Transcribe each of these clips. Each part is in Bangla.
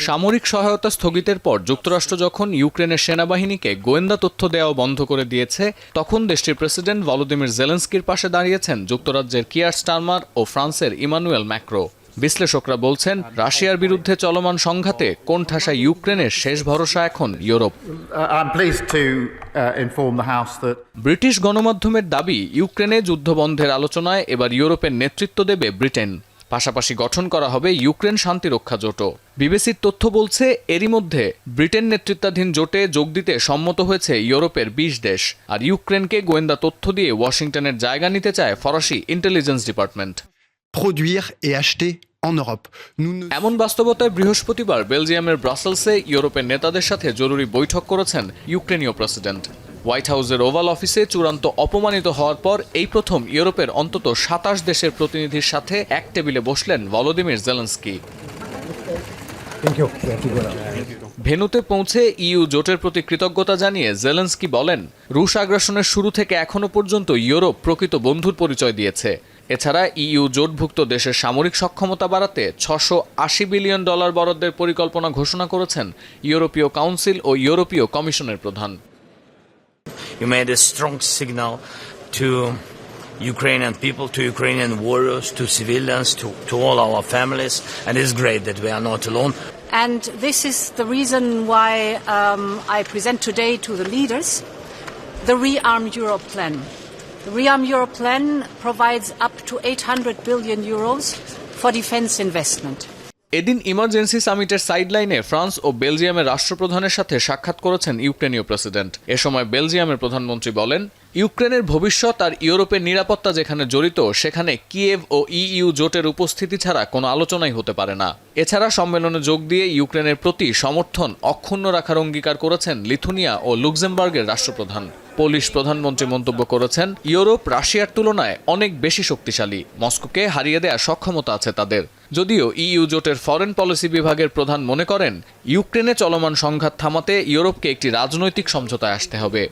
সামরিক সহায়তা স্থগিতের পর যুক্তরাষ্ট্র যখন ইউক্রেনের সেনাবাহিনীকে গোয়েন্দা তথ্য দেওয়া বন্ধ করে দিয়েছে, তখন দেশটির প্রেসিডেন্ট ভলোদিমির জেলেনস্কির পাশে দাঁড়িয়েছেন যুক্তরাজ্যের কিয়ার স্টারমার ও ফ্রান্সের ইমানুয়েল ম্যাক্রো। বিশ্লেষকরা বলছেন, রাশিয়ার বিরুদ্ধে চলমান সংঘাতে কোণঠাসা ইউক্রেনের শেষ ভরসা এখন ইউরোপ। ব্রিটিশ গণমাধ্যমের দাবি, ইউক্রেনে যুদ্ধবন্ধের আলোচনায় এবার ইউরোপের নেতৃত্ব দেবে ব্রিটেন। পাশাপাশি গঠন করা হবে ইউক্রেন শান্তিরক্ষা জোটও। বিবিসির তথ্য বলছে, এরই মধ্যে ব্রিটেন নেতৃত্বাধীন জোটে যোগ দিতে সম্মত হয়েছে ইউরোপের 20 দেশ। আর ইউক্রেনকে গোয়েন্দা তথ্য দিয়ে ওয়াশিংটনের জায়গা নিতে চায় ফরাসি ইন্টেলিজেন্স ডিপার্টমেন্ট। এমন বাস্তবতায় বৃহস্পতিবার বেলজিয়ামের ব্রাসেলসে ইউরোপের নেতাদের সাথে জরুরি বৈঠক করেছেন ইউক্রেনীয় প্রেসিডেন্ট। হোয়াইট হাউসের ওভাল অফিসে চূড়ান্ত অপমানিত হওয়ার পর এই প্রথম ইউরোপের অন্তত 27 দেশের প্রতিনিধির সাথে এক টেবিলে বসলেন ভলোদিমির জেলেনস্কি। ভেন্যুতে পৌঁছে ইইউ জোটের প্রতি কৃতজ্ঞতা জানিয়ে জেলেনস্কি বলেন, রুশ আগ্রাসনের শুরু থেকে এখনো পর্যন্ত ইউরোপ প্রকৃত বন্ধুর পরিচয় দিয়েছে। এছাড়া ইইউ জোটভুক্ত দেশের সামরিক সক্ষমতা বাড়াতে $680 বিলিয়ন বরাদ্দের পরিকল্পনা ঘোষণা করেছেন ইউরোপীয় কাউন্সিল ও ইউরোপীয় কমিশনের প্রধান। You made a strong signal to Ukrainian people, to Ukrainian warriors, to civilians, to all our families, and it's great that we are not alone. And this is the reason why I present today to the leaders the Rearm Europe plan. The Rearm Europe plan provides up to €800 billion for defense investment. এদিন ইমার্জেন্সি সামিটের সাইডলাইনে ফ্রান্স ও বেলজিয়ামের রাষ্ট্রপ্রধানের সাথে সাক্ষাৎ করেছেন ইউক্রেনীয় প্রেসিডেন্ট। এ সময় বেলজিয়ামের প্রধানমন্ত্রী বলেন, ইউক্রেনের ভবিষ্যৎ আর ইউরোপের নিরাপত্তা যেখানে জড়িত, সেখানে কিয়েভ ও ইইউ জোটের উপস্থিতি ছাড়া কোনো আলোচনাই হতে পারে না। এছাড়া সম্মেলনে যোগ দিয়ে ইউক্রেনের প্রতি সমর্থন অক্ষুণ্ণ রাখার অঙ্গীকার করেছেন লিথুনিয়া ও লুক্সেমবার্গের রাষ্ট্রপ্রধান। পোলিশ প্রধানমন্ত্রী মন্তব্য করেছেন, ইউরোপ রাশিয়ার তুলনায় অনেক বেশি শক্তিশালী, মস্কোকে হারিয়ে দেওয়ার সক্ষমতা আছে তাদের। যদিও ইইউ জোটের ফরেন পলিসি বিভাগের প্রধান মনে করেন, ইউক্রেনে চলমান সংঘাত থামাতে ইউরোপকে একটি রাজনৈতিক সমঝোতায় আসতে হবে।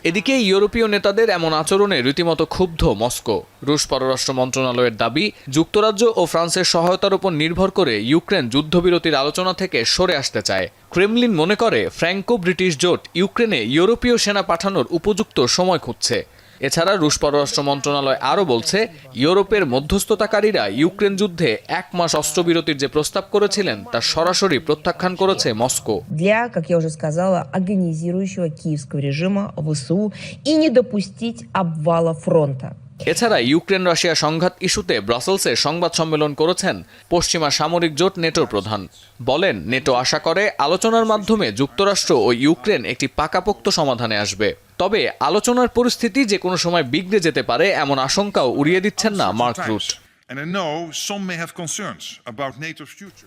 এদিকে ইউরোপীয় নেতাদের এমন আচরণে রীতিমতো ক্ষুব্ধ মস্কো। রুশ পররাষ্ট্র মন্ত্রণালয়ের দাবি, যুক্তরাজ্য ও ফ্রান্সের সহায়তার উপর নির্ভর করে ইউক্রেন যুদ্ধবিরতির আলোচনা থেকে সরে আসতে চায়। ক্রেমলিন মনে করে, ফ্র্যাঙ্কো ব্রিটিশ জোট ইউক্রেনে ইউরোপীয় সেনা পাঠানোর উপযুক্ত সময় খুঁজছে। এছাড়া রুশ পররাষ্ট্র মন্ত্রণালয় আরও বলছে, ইউরোপের মধ্যস্থতাকারীরা ইউক্রেন যুদ্ধে 1 মাস অস্ত্রবিরতির যে প্রস্তাব করেছিলেন তা সরাসরি প্রত্যাখ্যান করেছে মস্কো। এছাড়া ইউক্রেন রাশিয়া সংঘাত ইস্যুতে ব্রাসেলসে সংবাদ সম্মেলন করেছেন পশ্চিমা সামরিক জোট নেটোর প্রধান। বলেন, নেটো আশা করে আলোচনার মাধ্যমে যুক্তরাষ্ট্র ও ইউক্রেন একটি পাকাপোক্ত সমাধানে আসবে। তবে আলোচনার পরিস্থিতি যে কোনো সময় বিগড়ে যেতে পারে এমন আশঙ্কাও উড়িয়ে দিচ্ছেন না মার্ক রুট।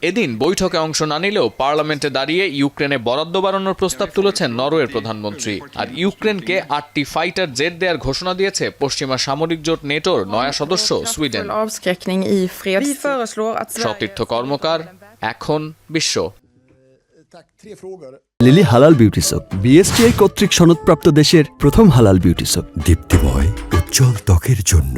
এদিন বৈঠকে অংশ না নিলেও পার্লামেন্টে দাঁড়িয়ে ইউক্রেনে বরাদ্দ বাড়ানোর প্রস্তাব তুলেছেন নরওয়ের প্রধানমন্ত্রী। আর ইউক্রেনকে 8টি ফাইটার জেট দেওয়ার ঘোষণা দিয়েছে পশ্চিমা সামরিক জোট নেটোর নয়া সদস্য সুইডেন। সতীর্থ কর্মকার, এখন বিশ্ব। লিলি হালাল বিউটি সোপ, বিএসটিআই কর্তৃক সনদপ্রাপ্ত দেশের প্রথম হালাল বিউটি সোপ। দীপ্তিময় উজ্জ্বল ত্বকের জন্য।